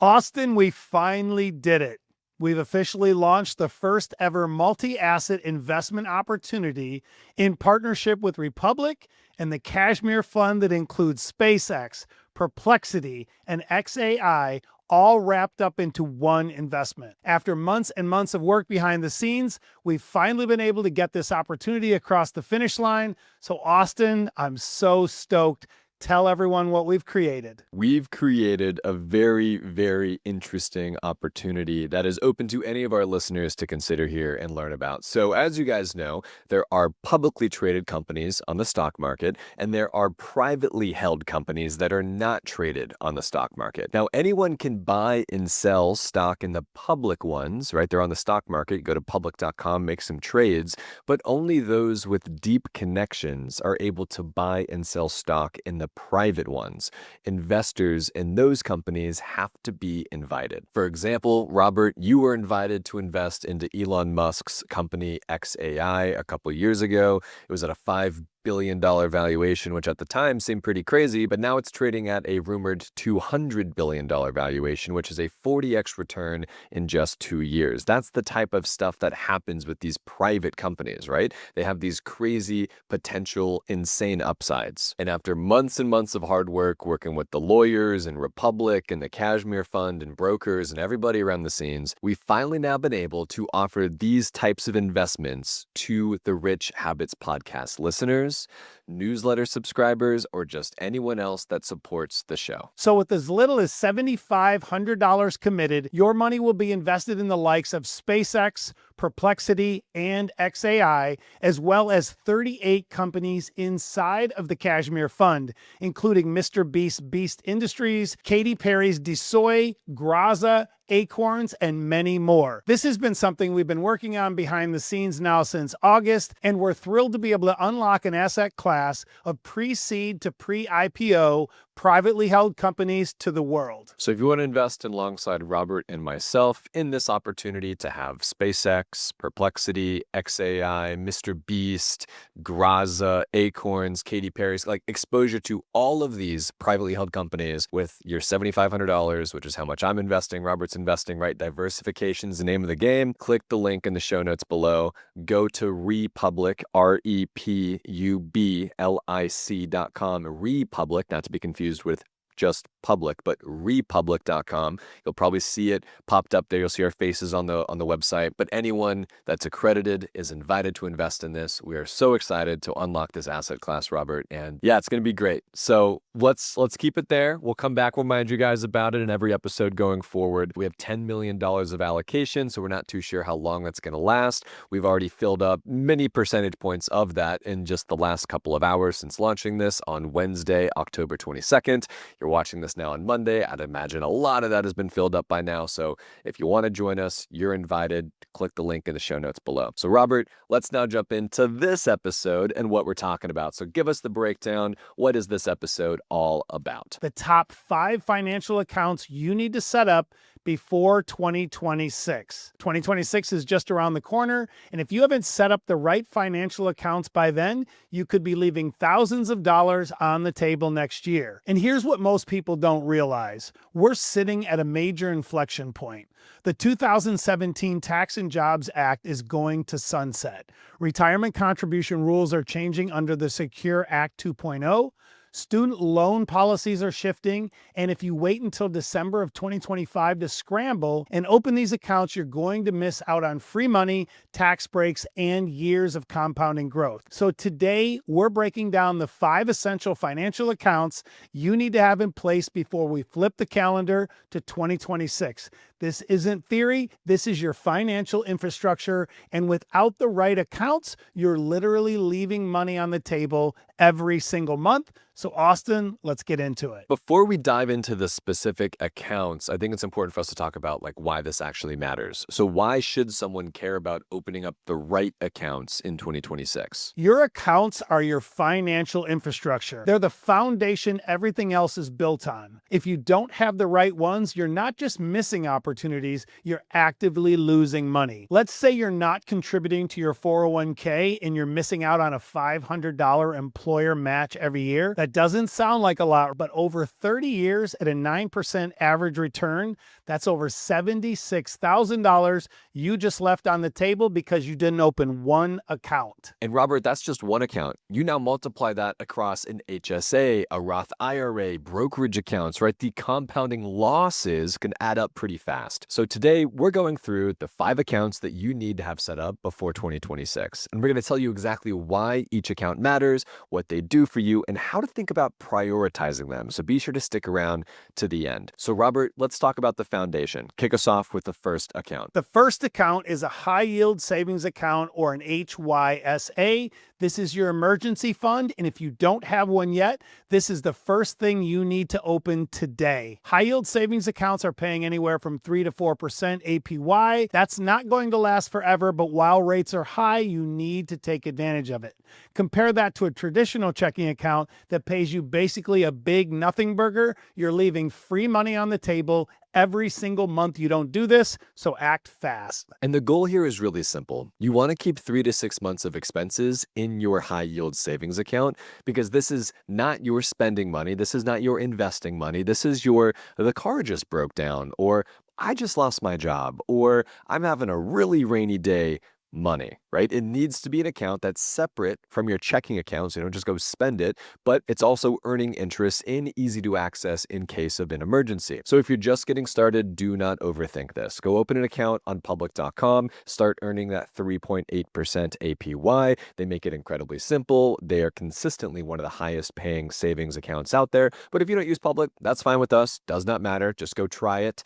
Austin, we finally did it. We've officially launched the first ever multi-asset investment opportunity in partnership with Republic and the Cashmere Fund that includes SpaceX, Perplexity, and XAI, all wrapped up into one investment. After months and months of work behind the scenes, we've finally been able to get this opportunity across the finish line. So Austin, I'm so stoked. Tell everyone what we've created. We've created a very, very interesting opportunity that is open to any of our listeners to consider here and learn about. So as you guys know, there are publicly traded companies on the stock market, and there are privately held companies that are not traded on the stock market. Now, anyone can buy and sell stock in the public ones, right? They're on the stock market. Go to public.com, make some trades, but only those with deep connections are able to buy and sell stock in the private ones. Investors in those companies have to be invited. For example, Robert, you were invited to invest into Elon Musk's company XAI a couple years ago. It was at a $5 billion valuation, which at the time seemed pretty crazy, but now it's trading at a rumored $200 billion valuation, which is a 40x return in just 2 years. That's the type of stuff that happens with these private companies, right? They have these crazy, potential, insane upsides. And after months and months of hard work, working with the lawyers and Republic and the Cashmere Fund and brokers and everybody around the scenes, we've finally now been able to offer these types of investments to the Rich Habits podcast listeners, newsletter subscribers, or just anyone else that supports the show. So with as little as $7,500 committed, your money will be invested in the likes of SpaceX, Perplexity, and XAI, as well as 38 companies inside of the Cashmere Fund, including MrBeast's Beast Industries, Katy Perry's DeSoy, Graza, Acorns, and many more. This has been something we've been working on behind the scenes now since August, and we're thrilled to be able to unlock an asset class of pre-seed to pre-IPO privately held companies to the world. So if you want to invest alongside Robert and myself in this opportunity to have SpaceX, Perplexity, XAI, MrBeast, Graza, Acorns, Katy Perry's, like exposure to all of these privately held companies with your $7,500, which is how much I'm investing, Robert's investing, right? Diversification is the name of the game. Click the link in the show notes below. Go to Republic, REPUBLIC.com, Republic, not to be confused with just public, but republic.com. You'll probably see it popped up there. You'll see our faces on the website, but anyone that's accredited is invited to invest in this. We are so excited to unlock this asset class, Robert, and yeah, it's going to be great. So let's keep it there. We'll come back, remind you guys about it in every episode going forward. We have $10 million of allocation, so we're not too sure how long that's going to last. We've already filled up many percentage points of that in just the last couple of hours since launching this on Wednesday, October 22nd. You're watching this now on Monday. I'd imagine a lot of that has been filled up by now. So if you want to join us, you're invited. Click the link in the show notes below. So Robert, let's now jump into this episode and what we're talking about. So give us the breakdown. What is this episode all about? The top 5 financial accounts you need to set up before 2026. 2026 is just around the corner, and if you haven't set up the right financial accounts by then, you could be leaving thousands of dollars on the table next year. And here's what most people don't realize. We're sitting at a major inflection point. The 2017 Tax and Jobs Act is going to sunset. Retirement contribution rules are changing under the Secure Act 2.0. Student loan policies are shifting, and if you wait until December of 2025 to scramble and open these accounts, you're going to miss out on free money, tax breaks, and years of compounding growth. So today, we're breaking down the 5 essential financial accounts you need to have in place before we flip the calendar to 2026. This isn't theory, this is your financial infrastructure, and without the right accounts, you're literally leaving money on the table every single month. So Austin, let's get into it. Before we dive into the specific accounts, I think it's important for us to talk about like why this actually matters. So why should someone care about opening up the right accounts in 2026? Your accounts are your financial infrastructure. They're the foundation everything else is built on. If you don't have the right ones, you're not just missing opportunities, you're actively losing money. Let's say you're not contributing to your 401k and you're missing out on a $500 employer match every year. That That doesn't sound like a lot, but over 30 years at a 9% average return, that's over $76,000 you just left on the table because you didn't open one account. And Robert, that's just one account. You now multiply that across an HSA, a Roth IRA, brokerage accounts, right? The compounding losses can add up pretty fast. So today we're going through the 5 accounts that you need to have set up before 2026. And we're going to tell you exactly why each account matters, what they do for you, and how to think about prioritizing them. So be sure to stick around to the end. So Robert, let's talk about the foundation. Kick us off with the first account. The first account is a high yield savings account, or an HYSA. This is your emergency fund, and if you don't have one yet, this is the first thing you need to open today. High yield savings accounts are paying anywhere from 3 to 4% APY. That's not going to last forever, but while rates are high, you need to take advantage of it. Compare that to a traditional checking account that pays you basically a big nothing burger. You're leaving free money on the table every single month you don't do this, so act fast. And the goal here is really simple. You want to keep 3 to 6 months of expenses in your high yield savings account, because this is not your spending money. This is not your investing money. This is the car just broke down, or I just lost my job, or I'm having a really rainy day money, right? It needs to be an account that's separate from your checking account, so you don't just go spend it, but it's also earning interest and easy to access in case of an emergency. So if you're just getting started, do not overthink this. Go open an account on public.com, start earning that 3.8% APY. They make it incredibly simple. They are consistently one of the highest paying savings accounts out there. But if you don't use Public, that's fine with us. Does not matter. Just go try it.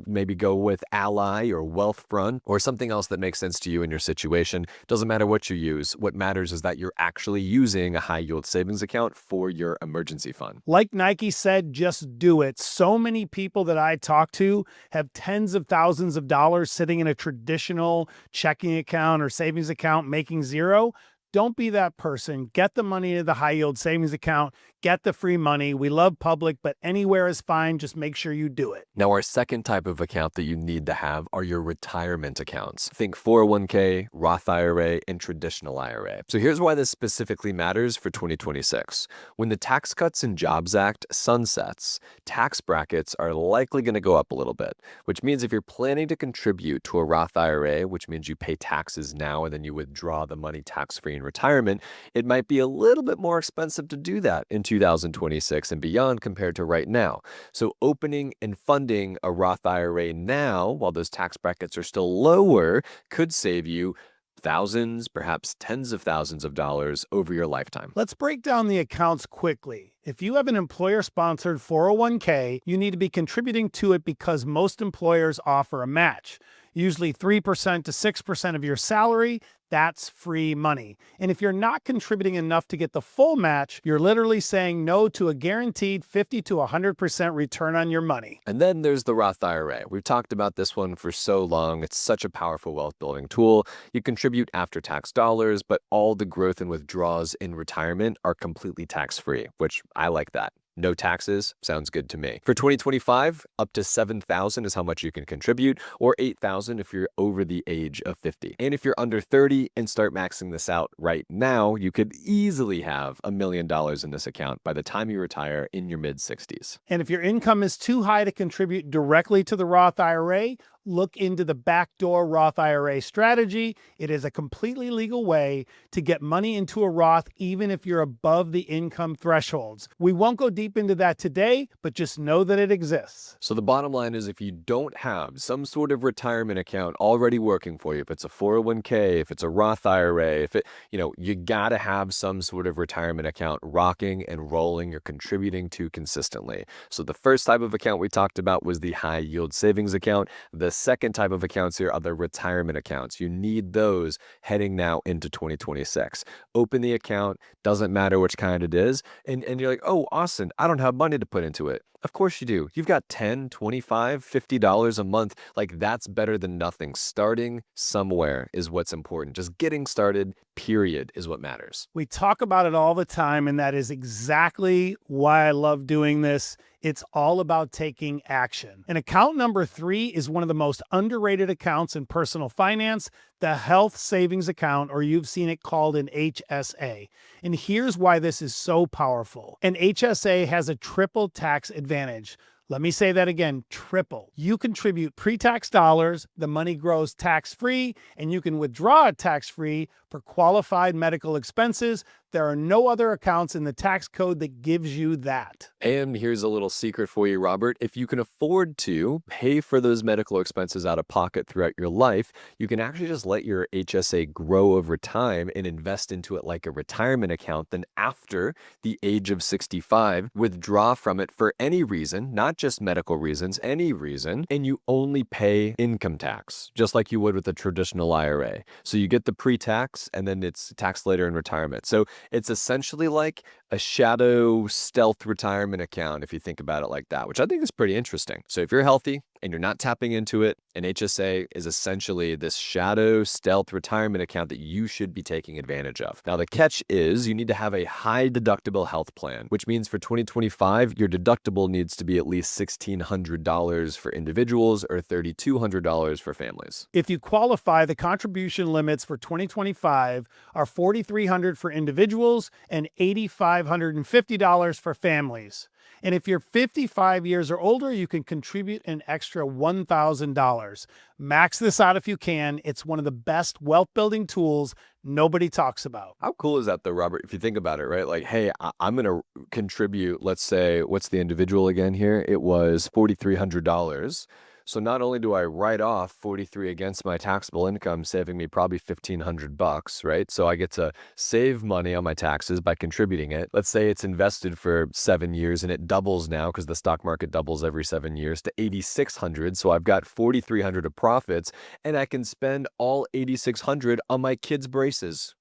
Maybe go with Ally or Wealthfront or something else that makes sense to you in your situation. Doesn't matter what you use. What matters is that you're actually using a high yield savings account for your emergency fund. Like Nike said, just do it. So many people that I talk to have tens of thousands of dollars sitting in a traditional checking account or savings account making zero. Don't be that person. Get the money into the high yield savings account. Get the free money. We love Public, but anywhere is fine. Just make sure you do it. Now, our second type of account that you need to have are your retirement accounts. Think 401k, Roth IRA, and traditional IRA. So here's why this specifically matters for 2026. When the Tax Cuts and Jobs Act sunsets, tax brackets are likely going to go up a little bit, which means if you're planning to contribute to a Roth IRA, which means you pay taxes now and then you withdraw the money tax-free in retirement, it might be a little bit more expensive to do that in 2026 and beyond compared to right now. So opening and funding a Roth IRA now, while those tax brackets are still lower, could save you thousands, perhaps tens of thousands of dollars over your lifetime. Let's break down the accounts quickly. If you have an employer-sponsored 401k, you need to be contributing to it because most employers offer a match. Usually 3% to 6% of your salary, that's free money. And if you're not contributing enough to get the full match, you're literally saying no to a guaranteed 50 to 100% return on your money. And then there's the Roth IRA. We've talked about this one for so long. It's such a powerful wealth building tool. You contribute after-tax dollars, but all the growth and withdrawals in retirement are completely tax-free, which I like that. No taxes, sounds good to me. For 2025, up to $7,000 is how much you can contribute, or $8,000 if you're over the age of 50. And if you're under 30 and start maxing this out right now, you could easily have $1 million in this account by the time you retire in your mid-60s. And if your income is too high to contribute directly to the Roth IRA, look into the backdoor Roth IRA strategy. It is a completely legal way to get money into a Roth even if you're above the income thresholds. We won't go deep into that today, but just know that it exists. So the bottom line is, if you don't have some sort of retirement account already working for you, if it's a 401k, if it's a Roth IRA, you gotta have some sort of retirement account rocking and rolling you're contributing to consistently. So the first type of account we talked about was the high yield savings account. The second type of accounts here are the retirement accounts. You need those heading now into 2026. Open the account, doesn't matter which kind it is, and you're like, oh, Austin, I don't have money to put into it. Of course you do. You've got 10, 25, $50 a month. Like that's better than nothing. Starting somewhere is what's important. Just getting started, period, is what matters. We talk about it all the time, and that is exactly why I love doing this. It's all about taking action. And account number 3 is one of the most underrated accounts in personal finance, the health savings account, or you've seen it called an HSA. And here's why this is so powerful. An HSA has a triple tax advantage. Let me say that again, triple. You contribute pre-tax dollars, the money grows tax-free, and you can withdraw it tax-free for qualified medical expenses. There are no other accounts in the tax code that gives you that. And here's a little secret for you, Robert. If you can afford to pay for those medical expenses out of pocket throughout your life, you can actually just let your HSA grow over time and invest into it like a retirement account. Then after the age of 65, withdraw from it for any reason, not just medical reasons, any reason, and you only pay income tax, just like you would with a traditional IRA. So you get the pre-tax and then it's taxed later in retirement. So it's essentially like a shadow stealth retirement account, if you think about it like that, which I think is pretty interesting. So if you're healthy and you're not tapping into it, an HSA is essentially this shadow stealth retirement account that you should be taking advantage of. Now, the catch is you need to have a high deductible health plan, which means for 2025, your deductible needs to be at least $1,600 for individuals or $3,200 for families. If you qualify, the contribution limits for 2025 are $4,300 for individuals and $8,550 for families. And if you're 55 years or older, you can contribute an extra $1,000. Max this out if you can. It's one of the best wealth building tools nobody talks about. How cool is that though, Robert? If you think about it, right? Like, hey, I'm going to contribute, let's say, what's the individual again here? It was $4,300. So not only do I write off 43 against my taxable income, saving me probably $1,500, right? So I get to save money on my taxes by contributing it. Let's say it's invested for 7 years and it doubles now because the stock market doubles every 7 years to 8,600. So I've got 4,300 of profits and I can spend all 8,600 on my kids' braces.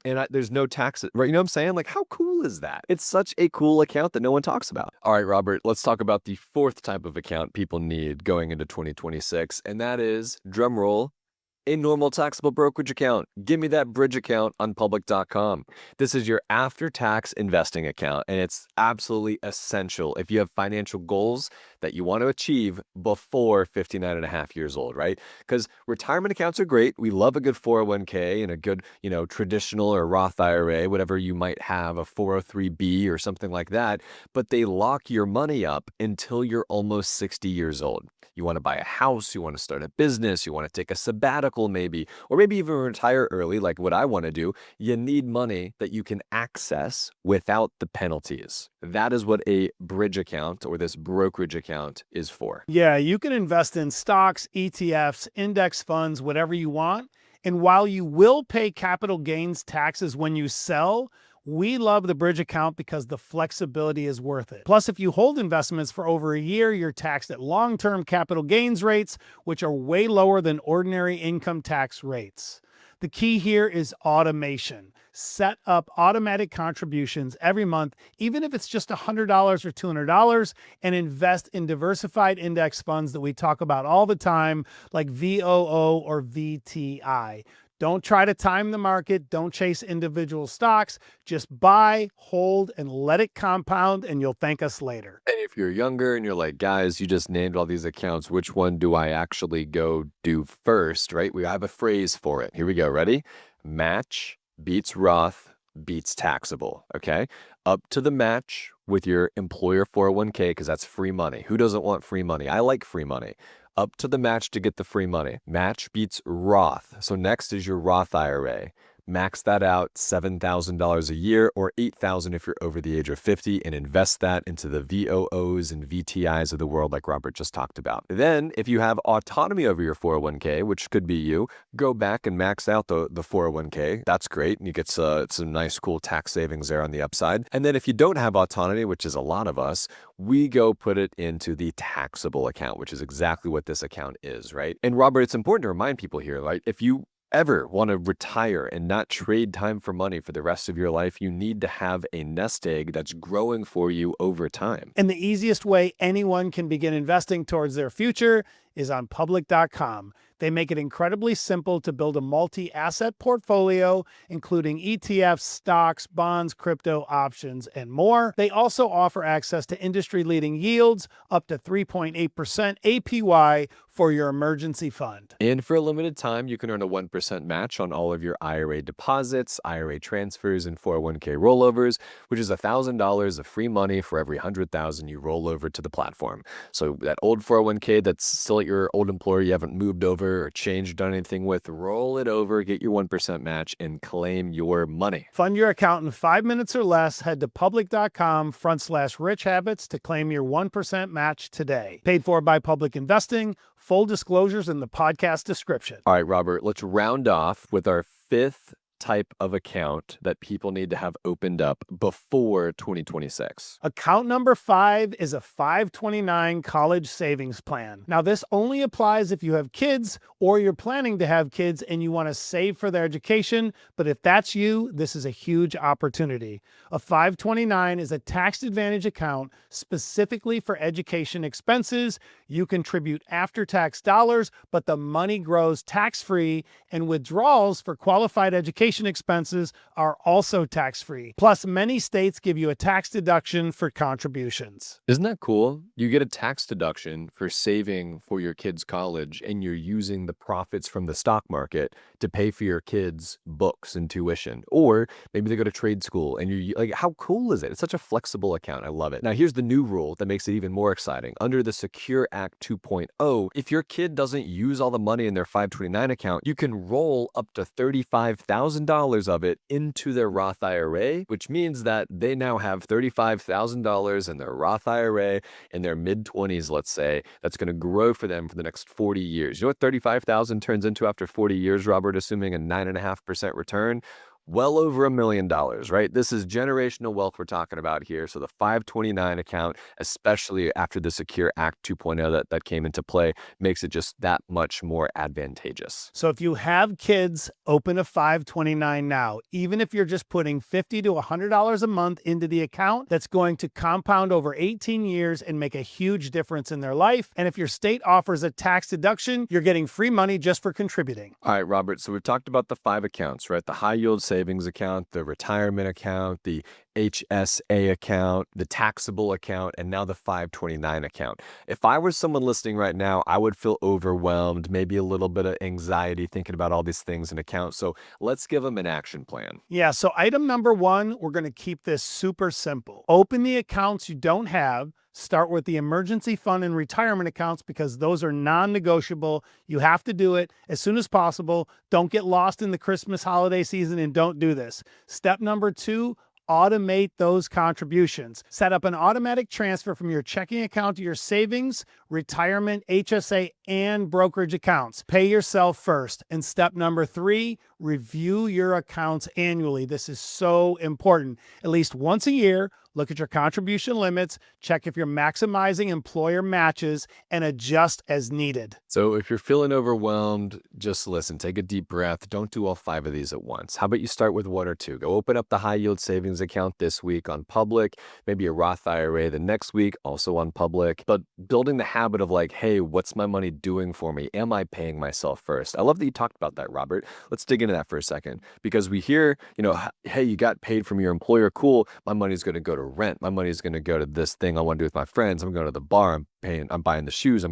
And there's no taxes, right? You know what I'm saying? Like, how cool is that? It's such a cool account that no one talks about. All right, Robert, let's talk about the fourth type of account people need going into 2026. And that is, drum roll, a normal taxable brokerage account. Give me that bridge account on public.com. This is your after-tax investing account, and it's absolutely essential if you have financial goals that you want to achieve before 59 and a half years old, right? Because retirement accounts are great. We love a good 401k and a good, traditional or Roth IRA, whatever you might have, a 403b or something like that, but they lock your money up until you're almost 60 years old. You want to buy a house, you want to start a business, you want to take a sabbatical maybe, or maybe even retire early like what I want to do. You need money that you can access without the penalties. That is what a bridge account or this brokerage account is for. Yeah, you can invest in stocks, ETFs, index funds, whatever you want. And while you will pay capital gains taxes when you sell, we love the bridge account because the flexibility is worth it. Plus, if you hold investments for over a year, you're taxed at long-term capital gains rates, which are way lower than ordinary income tax rates. The key here is automation. Set up automatic contributions every month, even if it's just $100 or $200, and invest in diversified index funds that we talk about all the time, like VOO or VTI. Don't try to time the market. Don't chase individual stocks. Just buy, hold, and let it compound, and you'll thank us later. And if you're younger and you're like, guys, you just named all these accounts, which one do I actually go do first, right? We have a phrase for it. Here we go. Ready? Match beats Roth beats taxable, okay? Up to the match with your employer 401k because that's free money. Who doesn't want free money? I like free money. Up to the match to get the free money. Match beats Roth. So next is your Roth IRA. Max that out $7,000 a year or $8,000 if you're over the age of 50 and invest that into the VOOs and VTIs of the world like Robert just talked about. Then if you have autonomy over your 401k, which could be you, go back and max out the 401k. That's great. And you get some nice cool tax savings there on the upside. And then if you don't have autonomy, which is a lot of us, we go put it into the taxable account, which is exactly what this account is, right? And Robert, it's important to remind people here, right? If you ever want to retire and not trade time for money for the rest of your life, you need to have a nest egg that's growing for you over time. And the easiest way anyone can begin investing towards their future is on public.com. They make it incredibly simple to build a multi-asset portfolio, including ETFs, stocks, bonds, crypto, options, and more. They also offer access to industry-leading yields, up to 3.8% APY for your emergency fund. And for a limited time, you can earn a 1% match on all of your IRA deposits, IRA transfers, and 401k rollovers, which is $1,000 of free money for every $100,000 you roll over to the platform. So that old 401k that's still at your old employer you haven't moved over or changed or done anything with, roll it over, get your 1% match, and claim your money. Fund your account in 5 minutes or less. Head to public.com/rich habits to claim your 1% match today. Paid for by Public Investing. Full disclosures in the podcast description. All right, Robert, let's round off with our fifth type of account that people need to have opened up before 2026. Account number 5 is a 529 college savings plan. Now, this only applies if you have kids or you're planning to have kids and you want to save for their education. But if that's you, this is a huge opportunity. A 529 is a tax advantage account specifically for education expenses. You contribute after-tax dollars, but the money grows tax-free, and withdrawals for qualified education expenses are also tax-free. Plus, many states give you a tax deduction for contributions. Isn't that cool? You get a tax deduction for saving for your kids' college, and you're using the profits from the stock market to pay for your kids' books and tuition. Or maybe they go to trade school, and you're like, how cool is it? It's such a flexible account. I love it. Now, here's the new rule that makes it even more exciting. Under the Secure Act 2.0, if your kid doesn't use all the money in their 529 account, you can roll up to $35,000 of it into their Roth IRA, which means that they now have $35,000 in their Roth IRA in their mid-20s, let's say, that's going to grow for them for the next 40 years. You know what 35,000 turns into after 40 years, Robert, assuming a 9.5% return? Well over $1 million, right? This is generational wealth we're talking about here. So the 529 account, especially after the Secure Act 2.0 that came into play, makes it just that much more advantageous. So if you have kids, open a 529 now. Even if you're just putting $50 to $100 a month into the account, that's going to compound over 18 years and make a huge difference in their life. And if your state offers a tax deduction, you're getting free money just for contributing. All right, Robert. So we've talked about the 5 accounts, right? The high yield savings account, the retirement account, the HSA account, the taxable account, and now the 529 account. If I were someone listening right now, I would feel overwhelmed, maybe a little bit of anxiety thinking about all these things in accounts. So let's give them an action plan. Yeah, so item number 1, we're going to keep this super simple. Open the accounts you don't have. Start with the emergency fund and retirement accounts because those are non-negotiable. You have to do it as soon as possible. Don't get lost in the Christmas holiday season and don't do this. Step number 2, automate those contributions. Set up an automatic transfer from your checking account to your savings, retirement, HSA, and brokerage accounts. Pay yourself first. And step number 3, review your accounts annually. This is so important. At least once a year, look at your contribution limits, check if you're maximizing employer matches, and adjust as needed. So if you're feeling overwhelmed, just listen, take a deep breath. Don't do all 5 of these at once. How about you start with 1 or 2? Go open up the high yield savings account this week on Public, maybe a Roth IRA the next week, also on Public. But building the habit of like, hey, what's my money doing for me? Am I paying myself first? I love that you talked about that, Robert. Let's dig into that for a second, because we hear, hey, you got paid from your employer. Cool. My money's going to go to rent. My money is going to go to this thing I want to do with my friends. I'm going to the bar. I'm buying the shoes.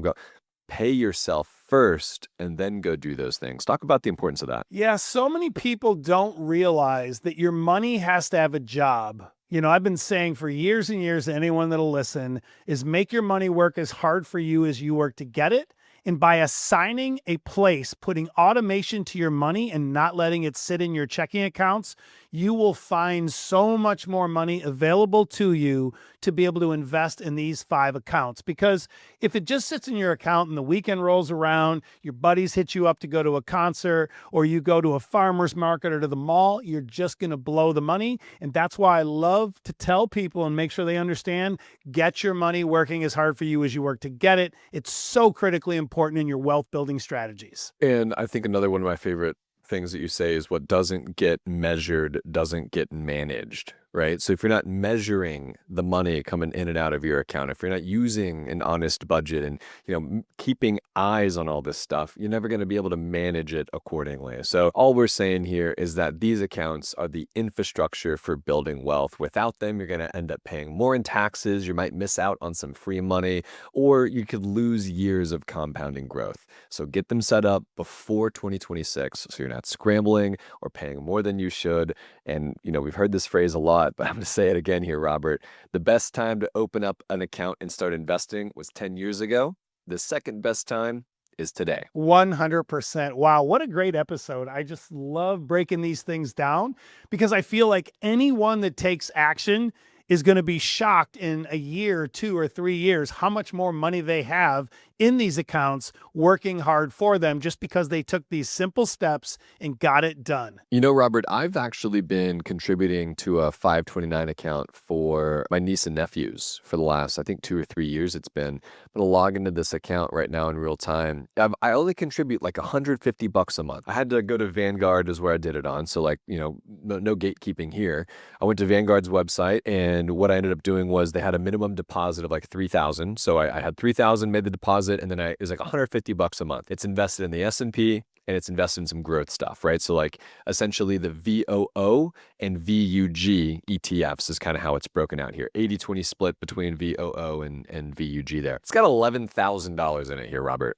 Pay yourself first and then go do those things. Talk about the importance of that. Yeah, so many people don't realize that your money has to have a job. I've been saying for years and years to anyone that'll listen is make your money work as hard for you as you work to get it. And by assigning a place, putting automation to your money and not letting it sit in your checking accounts, you will find so much more money available to you to be able to invest in these 5 accounts. Because if it just sits in your account and the weekend rolls around, your buddies hit you up to go to a concert, or you go to a farmer's market or to the mall, you're just going to blow the money. And that's why I love to tell people and make sure they understand, get your money working as hard for you as you work to get it. It's so critically important in your wealth building strategies. And I think another one of my favorite things that you say is what doesn't get measured doesn't get managed, right? So if you're not measuring the money coming in and out of your account, if you're not using an honest budget and, keeping eyes on all this stuff, you're never going to be able to manage it accordingly. So all we're saying here is that these accounts are the infrastructure for building wealth. Without them, you're going to end up paying more in taxes. You might miss out on some free money, or you could lose years of compounding growth. So get them set up before 2026 so you're not scrambling or paying more than you should. And, we've heard this phrase a lot, but I'm going to say it again here, Robert. The best time to open up an account and start investing was 10 years ago. The second best time is today. 100%. Wow, what a great episode. I just love breaking these things down because I feel like anyone that takes action is going to be shocked in a year, 2 or 3 years, how much more money they have in these accounts working hard for them just because they took these simple steps and got it done. Robert, I've actually been contributing to a 529 account for my niece and nephews for the last, I think, 2 or 3 years it's been. I'm going to log into this account right now in real time. I only contribute like $150 a month. I had to go to Vanguard is where I did it on. So no gatekeeping here. I went to Vanguard's website, and what I ended up doing was they had a minimum deposit of like $3,000. So I had $3,000, made the deposit, and then it was like $150 a month. It's invested in the S&P, and it's invested in some growth stuff, right? So essentially the VOO and VUG ETFs is kind of how it's broken out here. 80-20 split between VOO and VUG there. It's got $11,000 in it here, Robert.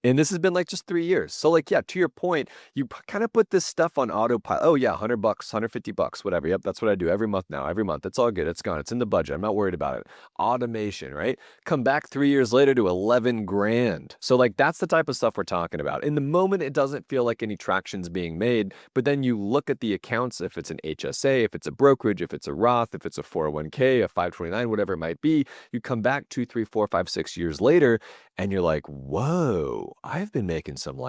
And this has been just 3 years. So to your point, you kind of put this stuff on autopilot. Oh yeah, $100, $150, whatever. Yep, that's what I do every month now. Every month, it's all good. It's gone. It's in the budget. I'm not worried about it. Automation, right? Come back 3 years later to 11 grand. So that's the type of stuff we're talking about. In the moment, it doesn't feel like any traction's being made, but then you look at the accounts, if it's an HSA, if it's a brokerage, if it's a Roth, if it's a 401k, a 529, whatever it might be, you come back 2, 3, 4, 5, 6 years later, and you're like, whoa, I've been making some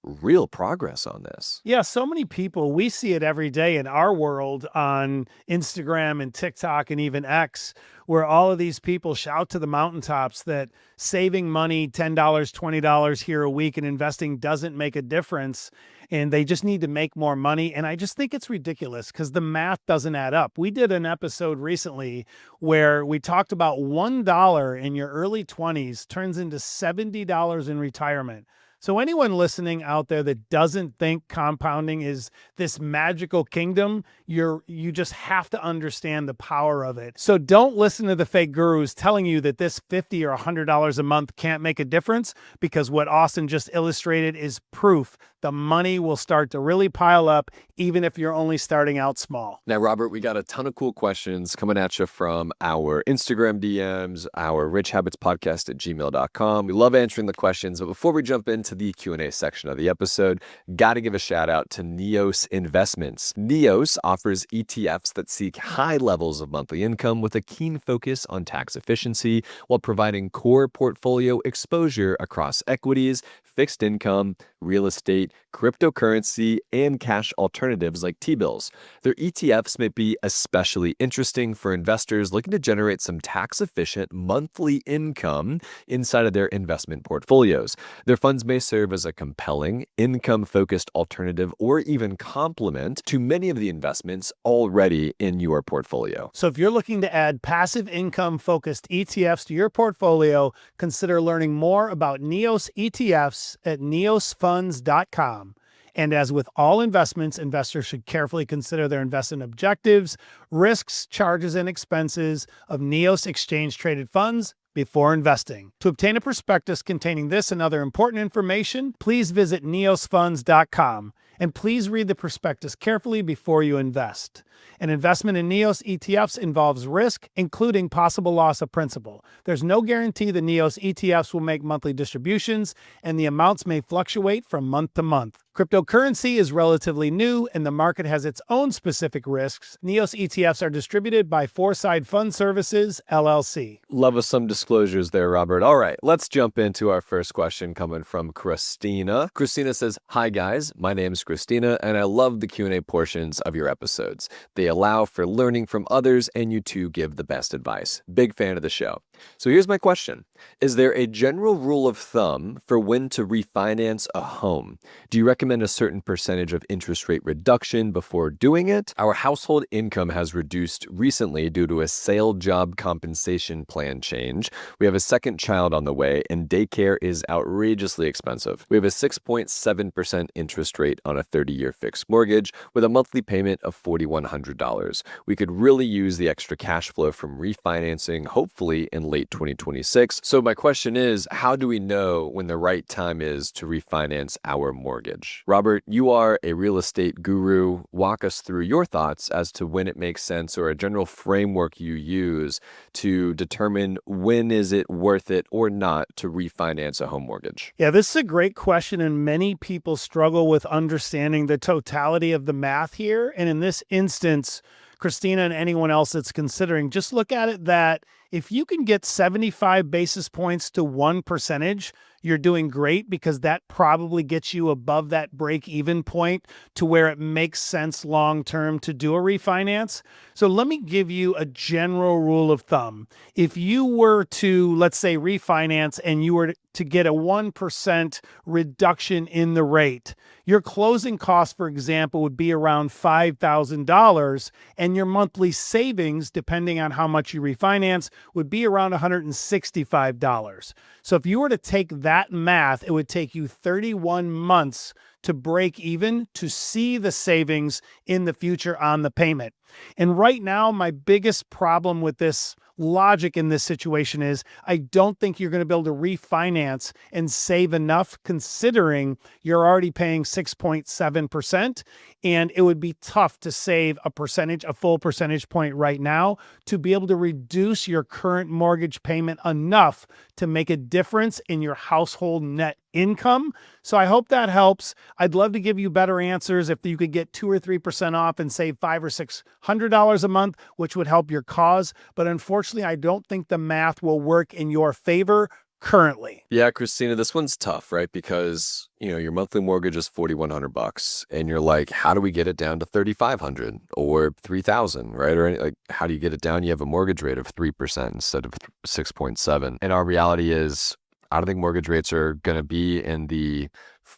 real progress on this. Yeah, so many people, we see it every day in our world on Instagram and TikTok and even X, where all of these people shout to the mountaintops that saving money, $10, $20 here a week and investing doesn't make a difference. And they just need to make more money. And I just think it's ridiculous because the math doesn't add up. We did an episode recently where we talked about $1 in your early 20s turns into $70 in retirement. So anyone listening out there that doesn't think compounding is this magical kingdom, you just have to understand the power of it. So don't listen to the fake gurus telling you that this $50 or $100 a month can't make a difference, because what Austin just illustrated is proof the money will start to really pile up, even if you're only starting out small. Now, Robert, we got a ton of cool questions coming at you from our Instagram DMs, our richhabitspodcast@gmail.com. We love answering the questions, but before we jump into the Q&A section of the episode, got to give a shout out to Neos Investments. Neos offers ETFs that seek high levels of monthly income with a keen focus on tax efficiency while providing core portfolio exposure across equities, fixed income, real estate, cryptocurrency, and cash alternatives like T-bills. Their ETFs may be especially interesting for investors looking to generate some tax-efficient monthly income inside of their investment portfolios. Their funds may serve as a compelling, income-focused alternative or even complement to many of the investments already in your portfolio. So if you're looking to add passive income-focused ETFs to your portfolio, consider learning more about Neos ETFs at neosfunds.com. And as with all investments, investors should carefully consider their investment objectives, risks, charges, and expenses of Neos exchange-traded funds before investing. To obtain a prospectus containing this and other important information, please visit neosfunds.com. And please read the prospectus carefully before you invest. An investment in Neos ETFs involves risk, including possible loss of principal. There's no guarantee the Neos ETFs will make monthly distributions, and the amounts may fluctuate from month to month. Cryptocurrency is relatively new, and the market has its own specific risks. Neos ETFs are distributed by Foreside Fund Services, LLC. Love us some disclosures there, Robert. All right, let's jump into our first question coming from Christina. Christina says, "Hi guys, my name's Christina, and I love the Q&A portions of your episodes. They allow for learning from others, and you two give the best advice. Big fan of the show. So here's my question. Is there a general rule of thumb for when to refinance a home? Do you recommend a certain percentage of interest rate reduction before doing it? Our household income has reduced recently due to a sale job compensation plan change. We have a second child on the way, and daycare is outrageously expensive. We have a 6.7% interest rate on a 30-year fixed mortgage with a monthly payment of $4,100. We could really use the extra cash flow from refinancing, hopefully in late 2026. So my question is, how do we know when the right time is to refinance our mortgage? Robert, you are a real estate guru. Walk us through your thoughts as to when it makes sense, or a general framework you use to determine when is it worth it or not to refinance a home mortgage. Yeah, this is a great question, and many people struggle with understanding the totality of the math here. And in this instance, Christina and anyone else that's considering, just look at it that if you can get 75 basis points to 1%, you're doing great, because that probably gets you above that break-even point to where it makes sense long-term to do a refinance. So let me give you a general rule of thumb. If you were to, let's say, refinance and you were to get a 1% reduction in the rate, your closing cost, for example, would be around $5,000, and your monthly savings, depending on how much you refinance, would be around $165. So if you were to take that math, it would take you 31 months to break even, to see the savings in the future on the payment. And right now, my biggest problem with this logic in this situation is I don't think you're going to be able to refinance and save enough, considering you're already paying 6.7%, and it would be tough to save a full percentage point right now to be able to reduce your current mortgage payment enough to make a difference in your household net income. So I hope that helps. I'd love to give you better answers if you could get 2 or 3% off and save $500 or $600 a month, which would help your cause. But unfortunately, I don't think the math will work in your favor currently. Yeah, Christina, this one's tough, right? Because, your monthly mortgage is $4,100, and you're like, how do we get it down to $3,500 or $3,000, right? Or like, how do you get it down? You have a mortgage rate of 3% instead of 6.7. And our reality is, I don't think mortgage rates are going to be in the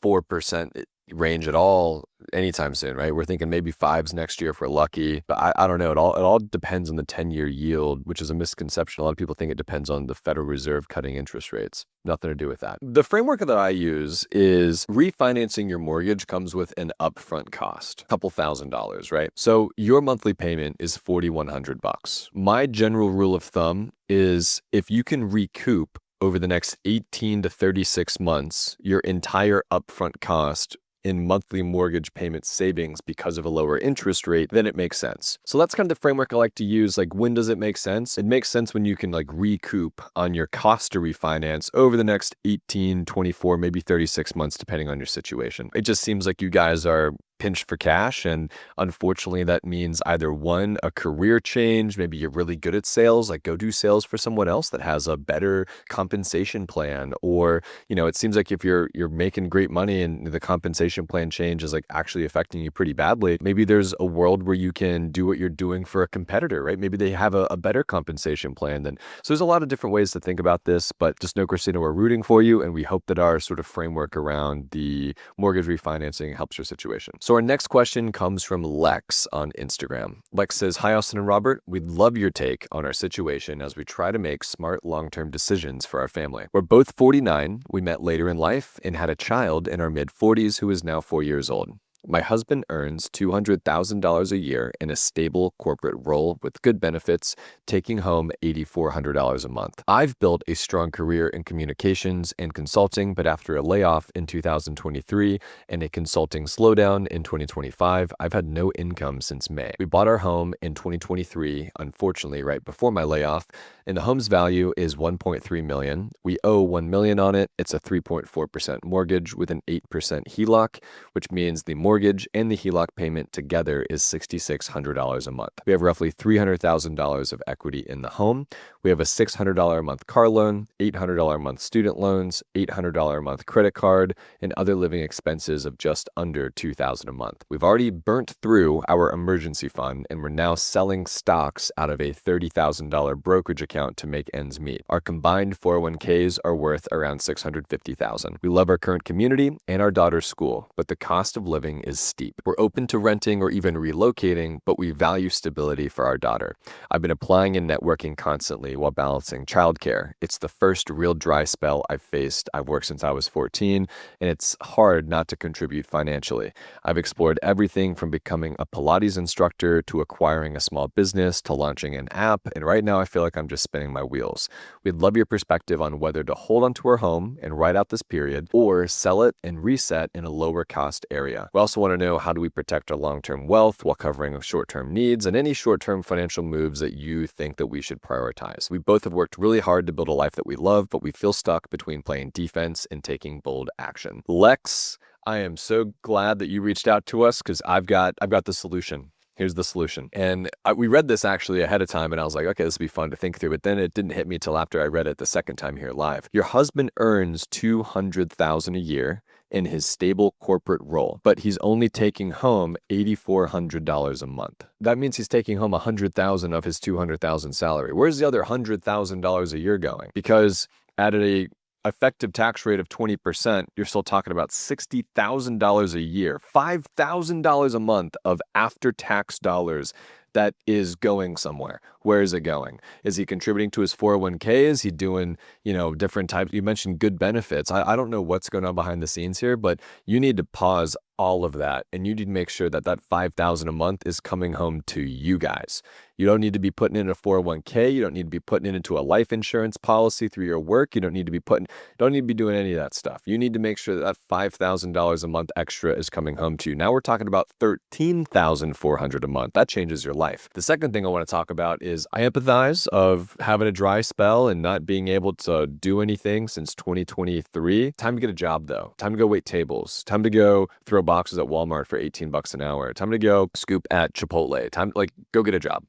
4% range at all anytime soon, right? We're thinking maybe 5s next year if we're lucky, but I don't know. It all depends on the 10-year yield, which is a misconception. A lot of people think it depends on the Federal Reserve cutting interest rates. Nothing to do with that. The framework that I use is refinancing your mortgage comes with an upfront cost, a couple $1,000s, right? So your monthly payment is $4,100. My general rule of thumb is if you can recoup over the next 18 to 36 months your entire upfront cost in monthly mortgage payment savings because of a lower interest rate, then it makes sense. So that's kind of the framework I like to use. Like, when does it make sense? It makes sense when you can recoup on your cost to refinance over the next 18, 24, maybe 36 months, depending on your situation. It just seems like you guys are pinched for cash, and unfortunately that means either one, a career change, maybe you're really good at sales, like go do sales for someone else that has a better compensation plan, or it seems like if you're making great money and the compensation plan change is actually affecting you pretty badly, maybe there's a world where you can do what you're doing for a competitor, right? Maybe they have a better compensation plan than. So there's a lot of different ways to think about this, but just know, Christina, we're rooting for you, and we hope that our sort of framework around the mortgage refinancing helps your situation. So our next question comes from Lex on Instagram. Lex says, "Hi, Austin and Robert. We'd love your take on our situation as we try to make smart long-term decisions for our family. We're both 49. We met later in life and had a child in our mid-40s who is now 4 years old. My husband earns $200,000 a year in a stable corporate role with good benefits, taking home $8,400 a month. I've built a strong career in communications and consulting, but after a layoff in 2023 and a consulting slowdown in 2025, I've had no income since May. We bought our home in 2023, unfortunately, right before my layoff, and the home's value is $1.3 million. We owe $1 million on it. It's a 3.4% mortgage with an 8% HELOC, which means the mortgage mortgage and the HELOC payment together is $6,600 a month. We have roughly $300,000 of equity in the home. We have a $600 a month car loan, $800 a month student loans, $800 a month credit card, and other living expenses of just under $2,000 a month. We've already burnt through our emergency fund, and we're now selling stocks out of a $30,000 brokerage account to make ends meet. Our combined 401ks are worth around $650,000. We love our current community and our daughter's school, but the cost of living is steep. We're open to renting or even relocating, but we value stability for our daughter. I've been applying and networking constantly while balancing childcare. It's the first real dry spell I've faced. I've worked since I was 14, and it's hard not to contribute financially. I've explored everything from becoming a Pilates instructor to acquiring a small business to launching an app, and right now I feel like I'm just spinning my wheels. We'd love your perspective on whether to hold onto our home and ride out this period or sell it and reset in a lower cost area. We also want to know, how do we protect our long-term wealth while covering short-term needs and any short-term financial moves that you think that we should prioritize. We both have worked really hard to build a life that we love, but we feel stuck between playing defense and taking bold action. Lex, I am so glad that you reached out to us because I've got the solution. Here's the solution. And we read this actually ahead of time, and I was like, okay, this will be fun to think through. But then it didn't hit me till after I read it the second time here live. Your husband earns $200,000 a year in his stable corporate role, but he's only taking home $8,400 a month. That means he's taking home $100,000 of his $200,000 salary. Where's the other $100,000 a year going? Because at a effective tax rate of 20%, you're still talking about $60,000 a year, $5,000 a month of after-tax dollars that is going somewhere. Where is it going? Is he contributing to his 401k? Is he doing, different types? You mentioned good benefits. I don't know what's going on behind the scenes here, but you need to pause all of that, and you need to make sure that that $5,000 a month is coming home to you guys. You don't need to be putting in a 401k. You don't need to be putting it into a life insurance policy through your work. You don't need to be doing any of that stuff. You need to make sure that that $5,000 a month extra is coming home to you. Now we're talking about $13,400 a month. That changes your life. The second thing I want to talk about is I empathize of having a dry spell and not being able to do anything since 2023. Time to get a job though. Time to go wait tables. Time to go throw boxes at Walmart for $18 an hour. Time to go scoop at Chipotle. Time to go get a job.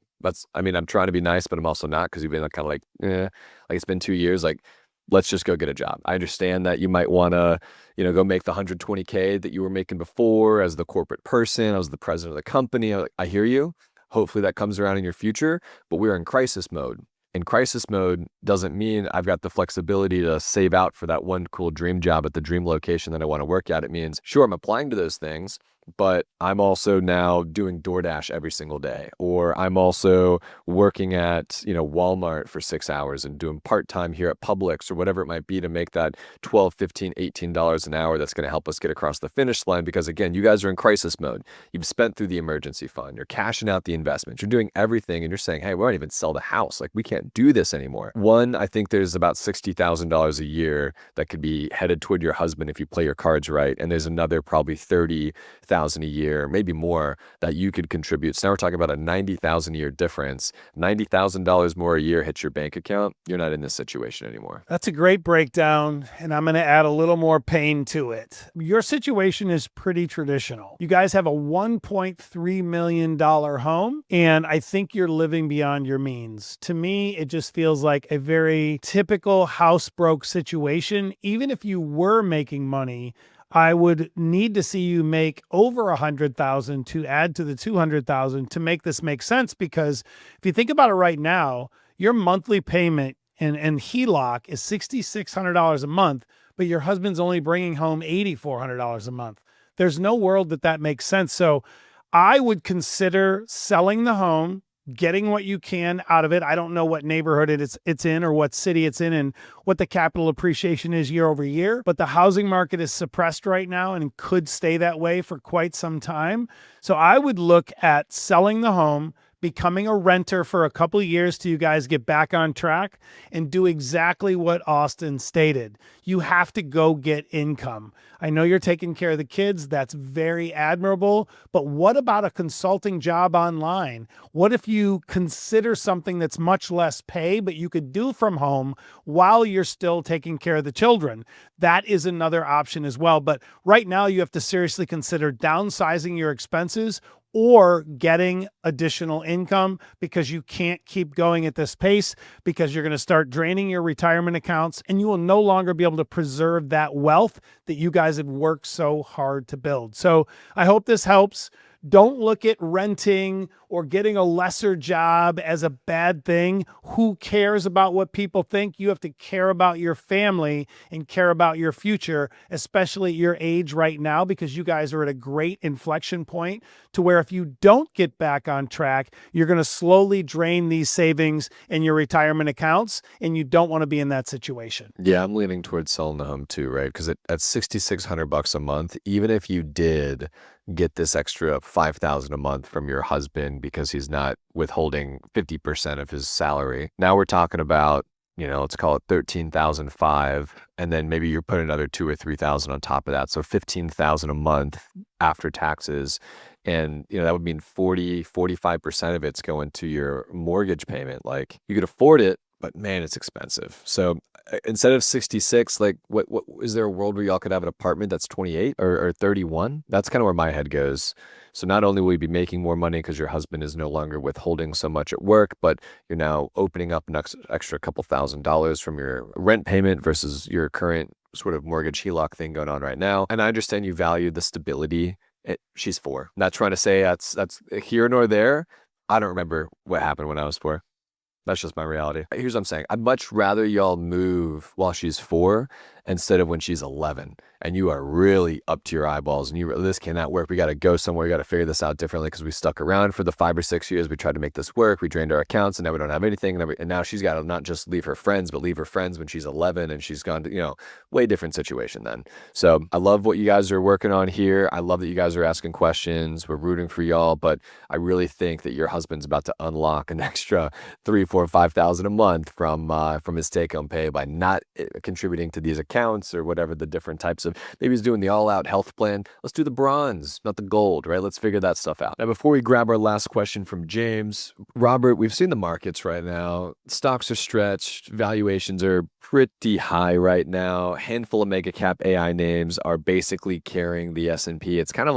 I'm trying to be nice, but I'm also not, because you've been kind of it's been 2 years. Let's just go get a job. I understand that you might want to, go make the $120K that you were making before as the corporate person. I was the president of the company. I hear you. Hopefully that comes around in your future, but we're in crisis mode. And crisis mode doesn't mean I've got the flexibility to save out for that one cool dream job at the dream location that I want to work at. It means, sure, I'm applying to those things, but I'm also now doing DoorDash every single day, or I'm also working at, Walmart for 6 hours and doing part-time here at Publix or whatever it might be to make that $12, $15, $18 an hour that's going to help us get across the finish line. Because again, you guys are in crisis mode. You've spent through the emergency fund. You're cashing out the investments. You're doing everything, and you're saying, hey, we won't even sell the house. We can't do this anymore. One, I think there's about $60,000 a year that could be headed toward your husband if you play your cards right. And there's another probably $30,000 a year, maybe more, that you could contribute. So now we're talking about a $90,000 a year difference. $90,000 more a year hits your bank account. You're not in this situation anymore. That's a great breakdown, and I'm going to add a little more pain to it. Your situation is pretty traditional. You guys have a $1.3 million home, and I think you're living beyond your means. To me, it just feels like a very typical housebroke situation. Even if you were making money, I would need to see you make over 100,000 to add to the 200,000 to make this make sense. Because if you think about it right now, your monthly payment and HELOC is $6,600 a month, but your husband's only bringing home $8,400 a month. There's no world that makes sense. So I would consider selling the home, getting what you can out of it. I don't know what neighborhood it's in or what city it's in and what the capital appreciation is year over year, but the housing market is suppressed right now and could stay that way for quite some time. So I would look at selling the home, becoming a renter for a couple of years till you guys get back on track and do exactly what Austin stated. You have to go get income. I know you're taking care of the kids. That's very admirable. But what about a consulting job online? What if you consider something that's much less pay, but you could do from home while you're still taking care of the children? That is another option as well. But right now you have to seriously consider downsizing your expenses or getting additional income, because you can't keep going at this pace, because you're going to start draining your retirement accounts and you will no longer be able to preserve that wealth that you guys have worked so hard to build. So I hope this helps. Don't look at renting or getting a lesser job as a bad thing. Who cares about what people think? You have to care about your family and care about your future, especially at your age right now, because you guys are at a great inflection point to where if you don't get back on track, you're going to slowly drain these savings in your retirement accounts, and you don't want to be in that situation. Yeah, I'm leaning towards selling the home too, right? Because at $6,600 a month, even if you did get this extra $5,000 a month from your husband because he's not withholding 50% of his salary, now we're talking about, let's call it $13,500, and then maybe you're putting another $2,000 or $3,000 on top of that, so $15,000 a month after taxes. And that would mean 45% of it's going to your mortgage payment. Like, you could afford it, but man, it's expensive. So instead of 66, like what is there a world where y'all could have an apartment that's 28 or 31? That's kind of where my head goes. So not only will you be making more money because your husband is no longer withholding so much at work, but you're now opening up an extra couple $1,000s from your rent payment versus your current sort of mortgage HELOC thing going on right now. And I understand you value the stability. She's 4. Not trying to say that's here nor there. I don't remember what happened when I was 4. That's just my reality. Here's what I'm saying. I'd much rather y'all move while she's 4 instead of when she's 11 and you are really up to your eyeballs and this cannot work. We got to go somewhere. We got to figure this out differently because we stuck around for the 5 or 6 years. We tried to make this work. We drained our accounts and now we don't have anything. And now she's got to not just leave her friends, but leave her friends when she's 11 and she's gone to, way different situation then. So I love what you guys are working on here. I love that you guys are asking questions. We're rooting for y'all, but I really think that your husband's about to unlock an extra $3,000, $4,000, $5,000 a month from his take-home pay by not contributing to these accounts or whatever the different types of, maybe he's doing the all-out health plan. Let's do the bronze, not the gold, right? Let's figure that stuff out. Now, before we grab our last question from James, Robert, we've seen the markets right now. Stocks are stretched. Valuations are pretty high right now. Handful of mega cap AI names are basically carrying the S&P. It's kind of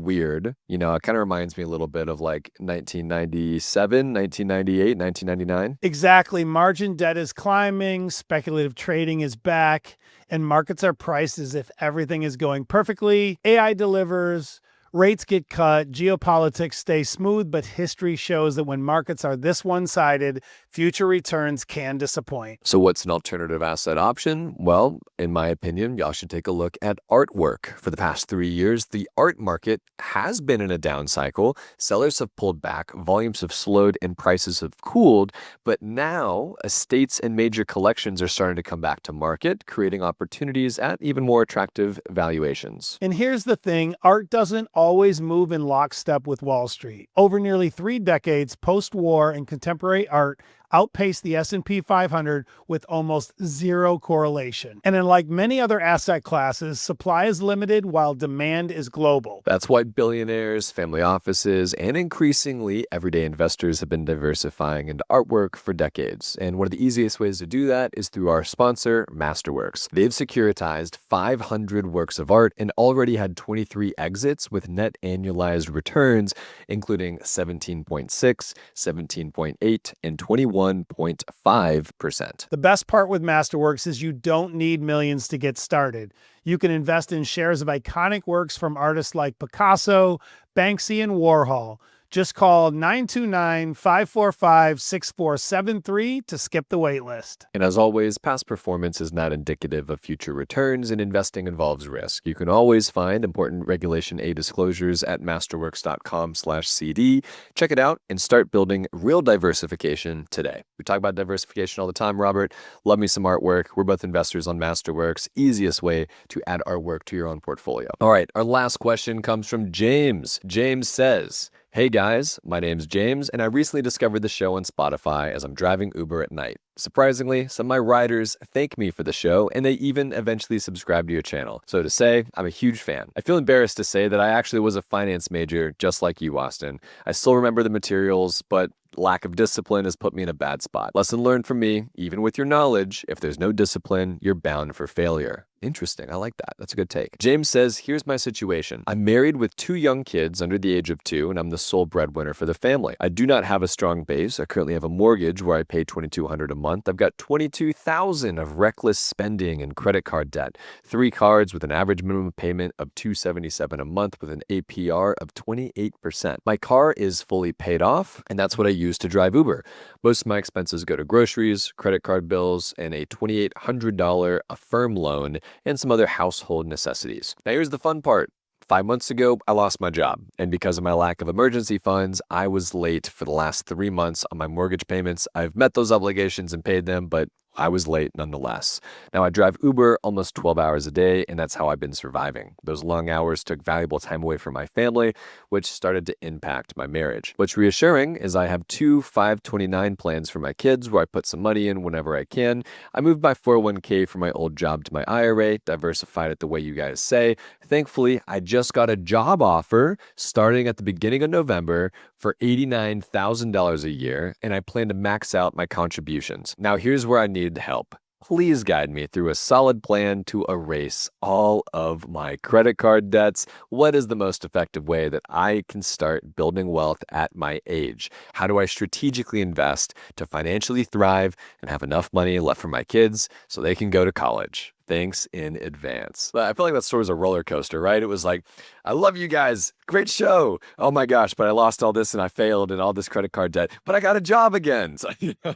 weird. It kind of reminds me a little bit of like 1997, 1998, 1999. Exactly. Margin debt is climbing. Speculative trading is back. And markets are priced as if everything is going perfectly. AI delivers. Rates get cut, geopolitics stay smooth, but history shows that when markets are this one-sided, future returns can disappoint. So what's an alternative asset option? Well, in my opinion, y'all should take a look at artwork. For the past 3 years, the art market has been in a down cycle. Sellers have pulled back, volumes have slowed, and prices have cooled. But now, estates and major collections are starting to come back to market, creating opportunities at even more attractive valuations. And here's the thing, art doesn't always move in lockstep with Wall Street. Over nearly 3 decades, post-war and contemporary art outpaced the S&P 500 with almost zero correlation. And unlike many other asset classes, supply is limited while demand is global. That's why billionaires, family offices, and increasingly everyday investors have been diversifying into artwork for decades. And one of the easiest ways to do that is through our sponsor, Masterworks. They've securitized 500 works of art and already had 23 exits with net annualized returns, including 17.6, 17.8, and 21.5%. The best part with Masterworks is you don't need millions to get started. You can invest in shares of iconic works from artists like Picasso, Banksy, and Warhol. Just call 929-545-6473 to skip the wait list. And as always, past performance is not indicative of future returns, and investing involves risk. You can always find important Regulation A disclosures at masterworks.com/CD. Check it out and start building real diversification today. We talk about diversification all the time, Robert. Love me some artwork. We're both investors on Masterworks. Easiest way to add artwork to your own portfolio. All right, our last question comes from James. James says, Hey guys, my name's James, and I recently discovered the show on Spotify as I'm driving Uber at night. Surprisingly, some of my riders thank me for the show, and they even eventually subscribe to your channel. So to say, I'm a huge fan. I feel embarrassed to say that I actually was a finance major, just like you, Austin. I still remember the materials, but lack of discipline has put me in a bad spot. Lesson learned from me, even with your knowledge, if there's no discipline, you're bound for failure. Interesting. I like that. That's a good take. James says, here's my situation. I'm married with 2 young kids under the age of 2, and I'm the sole breadwinner for the family. I do not have a strong base. I currently have a mortgage where I pay $2,200 a month. I've got $22,000 of reckless spending and credit card debt. 3 cards with an average minimum payment of $277 a month with an APR of 28%. My car is fully paid off, and that's what I use to drive Uber. Most of my expenses go to groceries, credit card bills, and a $2,800 Affirm loan, and some other household necessities. Now here's the fun part. 5 months ago, I lost my job, and because of my lack of emergency funds, I was late for the last 3 months on my mortgage payments. I've met those obligations and paid them, but I was late nonetheless. Now, I drive Uber almost 12 hours a day, and that's how I've been surviving. Those long hours took valuable time away from my family, which started to impact my marriage. What's reassuring is I have 2 529 plans for my kids where I put some money in whenever I can. I moved my 401k from my old job to my IRA, diversified it the way you guys say. Thankfully, I just got a job offer starting at the beginning of November for $89,000 a year, and I plan to max out my contributions. Now, here's where I need help. Please guide me through a solid plan to erase all of my credit card debts. What is the most effective way that I can start building wealth at my age? How do I strategically invest to financially thrive and have enough money left for my kids so they can go to college? Thanks in advance. I feel like that story was a roller coaster, right? It was like, I love you guys. Great show. Oh my gosh, but I lost all this and I failed and all this credit card debt, but I got a job again.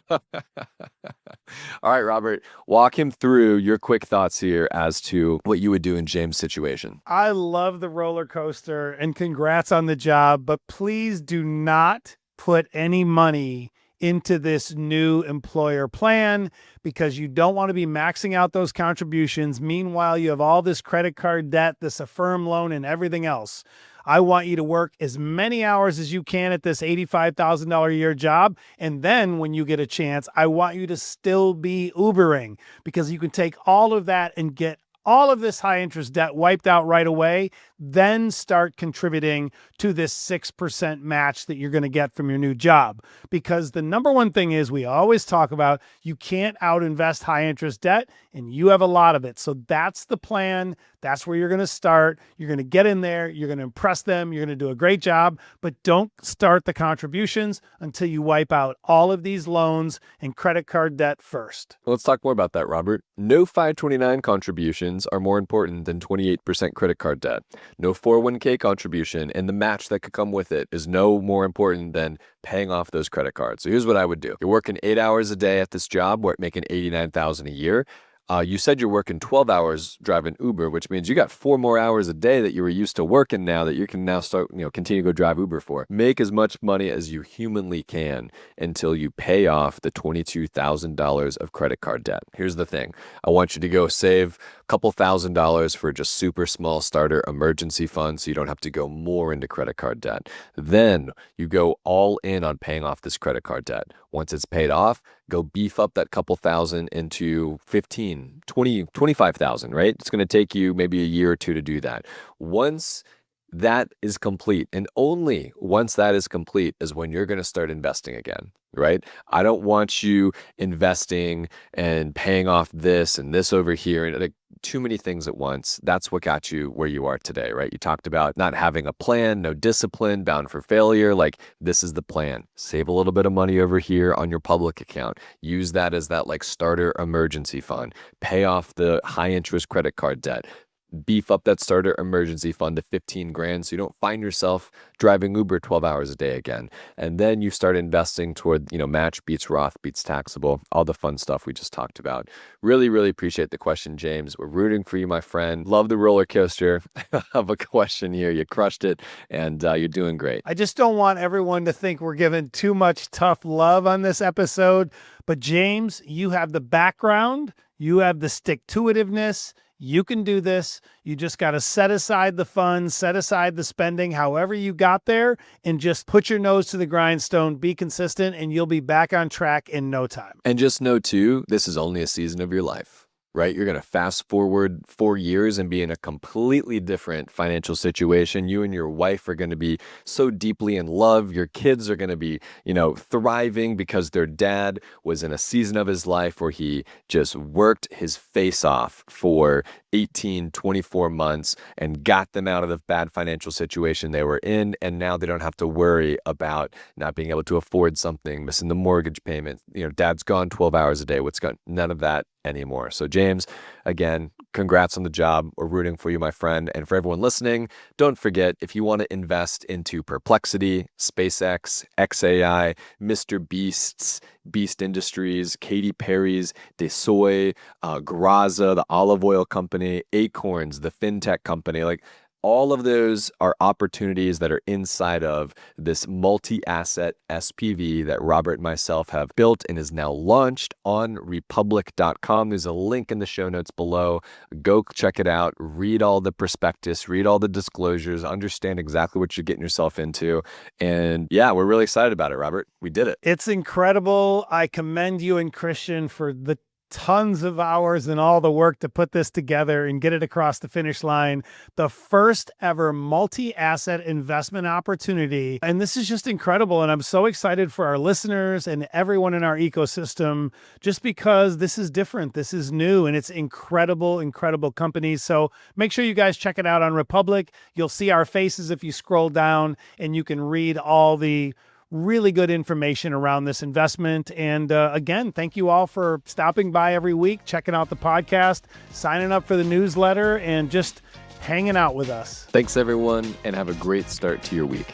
All right, Robert, walk him through your quick thoughts here as to what you would do in James' situation. I love the roller coaster and congrats on the job, but please do not put any money into this new employer plan because you don't want to be maxing out those contributions. Meanwhile, you have all this credit card debt, this Affirm loan, and everything else. I want you to work as many hours as you can at this $85,000 a year job. And then when you get a chance, I want you to still be Ubering because you can take all of that and get all of this high interest debt wiped out right away, then start contributing to this 6% match that you're going to get from your new job. Because the number one thing is we always talk about you can't outinvest high interest debt, and you have a lot of it. So that's the plan. That's where you're going to start. You're going to get in there. You're going to impress them. You're going to do a great job, but don't start the contributions until you wipe out all of these loans and credit card debt first. Let's talk more about that, Robert. No 529 contributions are more important than 28% credit card debt. No 401k contribution and the match that could come with it is no more important than paying off those credit cards. So here's what I would do. You're working 8 hours a day at this job where making $89,000 a year. You said you're working 12 hours driving Uber, which means you got 4 more hours a day that you were used to working now that you can now start, continue to go drive Uber for. Make as much money as you humanly can until you pay off the $22,000 of credit card debt. Here's the thing. I want you to go save a couple $1,000s for just super small starter emergency fund so you don't have to go more into credit card debt. Then you go all in on paying off this credit card debt. Once it's paid off, go beef up that couple thousand into 15, 20, 25,000, right? It's going to take you maybe a year or 2 to do that. Once that is complete, and only once that is complete is when you're going to start investing again, right? I don't want you investing and paying off this and this over here and like too many things at once. That's what got you where you are today, right? You talked about not having a plan, no discipline, bound for failure. Like this is the plan. Save a little bit of money over here on your public account. Use that as that like starter emergency fund. Pay off the high interest credit card debt. Beef up that starter emergency fund to 15 grand so you don't find yourself driving Uber 12 hours a day again. And then you start investing toward, match beats Roth beats taxable, all the fun stuff we just talked about. Really, really appreciate the question, James. We're rooting for you, my friend. Love the roller coaster of a question here. You crushed it and you're doing great. I just don't want everyone to think we're giving too much tough love on this episode. But James, you have the background, you have the stick-to-itiveness, You can do this. You just got to set aside the funds, set aside the spending, however you got there, and just put your nose to the grindstone, be consistent, and you'll be back on track in no time. And just know, too, this is only a season of your life, right? You're going to fast forward 4 years and be in a completely different financial situation. You and your wife are going to be so deeply in love. Your kids are going to be, thriving because their dad was in a season of his life where he just worked his face off for 18, 24 months and got them out of the bad financial situation they were in. And now they don't have to worry about not being able to afford something, missing the mortgage payment. Dad's gone 12 hours a day. None of that anymore. So James, again, congrats on the job. We're rooting for you, my friend. And for everyone listening, don't forget, if you want to invest into Perplexity, SpaceX, XAI, MrBeasts, Beast Industries, Katy Perry's, DeSoy, Graza, the olive oil company, Acorns, the fintech company, all of those are opportunities that are inside of this multi-asset SPV that Robert and myself have built and is now launched on republic.com. There's a link in the show notes below. Go check it out. Read all the prospectus, read all the disclosures, understand exactly what you're getting yourself into. And yeah, we're really excited about it, Robert. We did it. It's incredible. I commend you and Christian for the tons of hours and all the work to put this together and get it across the finish line. The first ever multi-asset investment opportunity. And this is just incredible. And I'm so excited for our listeners and everyone in our ecosystem, just because this is different. This is new and it's incredible, incredible companies. So make sure you guys check it out on Republic. You'll see our faces if you scroll down, and you can read all the really good information around this investment. And again, thank you all for stopping by every week, checking out the podcast, signing up for the newsletter, and just hanging out with us. Thanks, everyone, and have a great start to your week.